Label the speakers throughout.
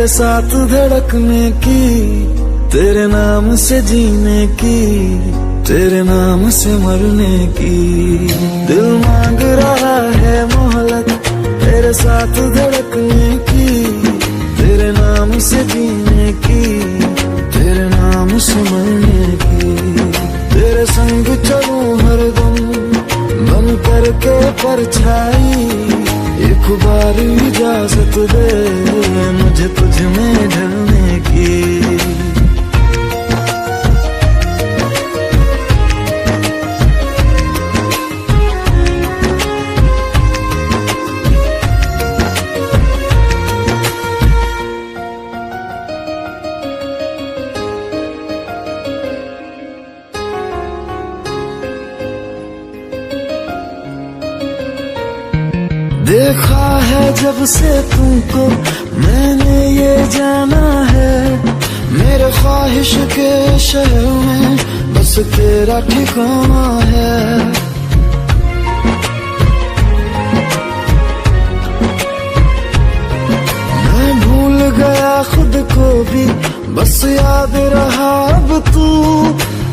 Speaker 1: तेरे साथ धड़कने की, तेरे नाम से जीने की, तेरे नाम से मरने की। दिल मांग रहा है मोहलत तेरे साथ धड़कने की, तेरे नाम से जीने की, तेरे नाम से मरने की। तेरे संग चलूं हरदम बन करके परछाई, एक बार इजाजत दे मुझे तुझ में ढलने की। देखा है जब से तुमको मैंने ये जाना है, मेरे ख्वाहिश के शहर में बस तेरा ठिकाना है। मैं भूल गया खुद को भी बस याद रहा अब तू।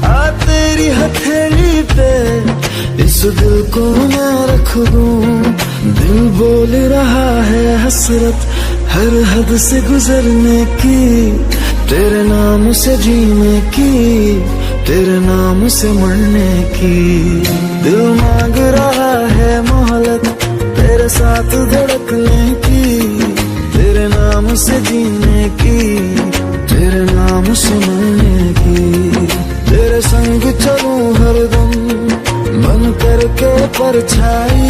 Speaker 1: आ तेरी हथेली पे इस दिल को मैं रख दूं, दिल बोल रहा है हसरत हर हद से गुजरने की, तेरे नाम से जीने की, तेरे नाम से मरने की। दिल मांग रहा है मोहलत तेरे साथ धड़कने की, तेरे नाम से जीने की, तेरे नाम से मरने की। तेरे संग चलूं हरदम बन करके परछाई,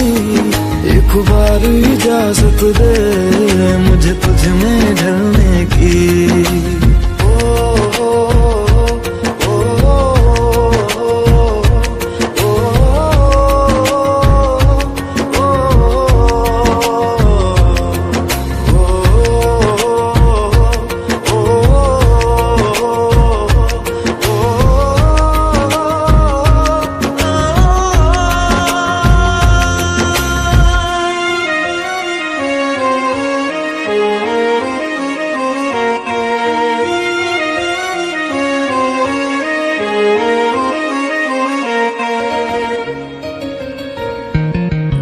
Speaker 1: एक बार इजाजत दे मुझे तुझ में ढलने की।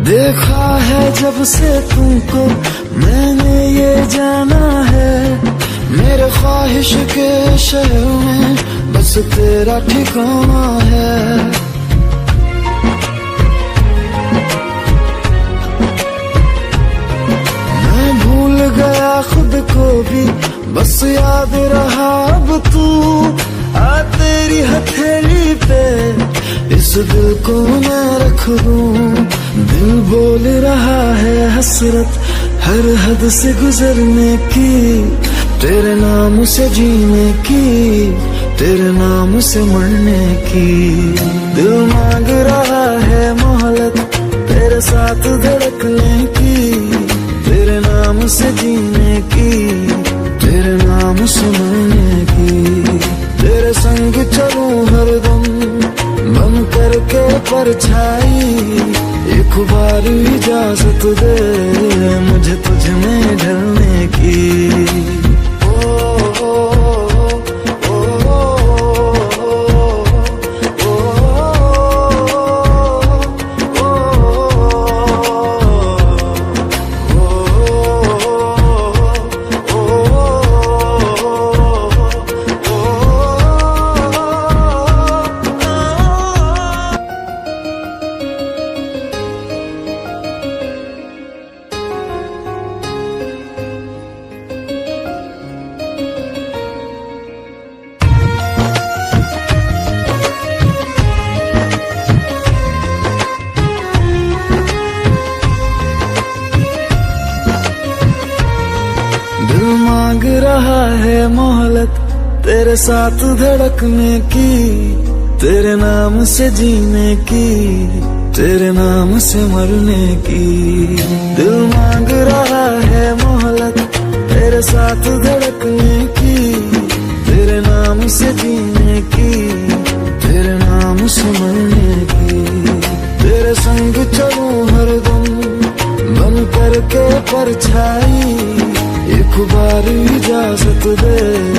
Speaker 1: देखा है जब से तुमको मैंने ये जाना है, मेरे ख्वाहिश के शहर में बस तेरा ठिकाना है। मैं भूल गया खुद को भी बस याद रहा अब तू। आ तेरी हथेली पे इस दिल को मैं रख दूं, दिल बोल रहा है हसरत हर हद से गुजरने की, तेरे नाम से जीने की, तेरे नाम से मरने की। दिल मांग रहा है मोहलत तेरे साथ धड़कने की, तेरे नाम से जीने की, तेरे नाम से मरने की। तेरे संग चलूं हरदम बन करके परछाई, एक बार इजाजत दे मुझे तुझ में ढलने की। मांग रहा है मोहलत तेरे साथ धड़कने की, तेरे नाम से जीने की, तेरे नाम से मरने की। दिल मांग रहा है मोहलत तेरे साथ धड़कने की, तेरे नाम से जीने की, तेरे नाम से मरने की। तेरे संग चलूं हरदम बन करके परछाई, एक बार इजाजत दे।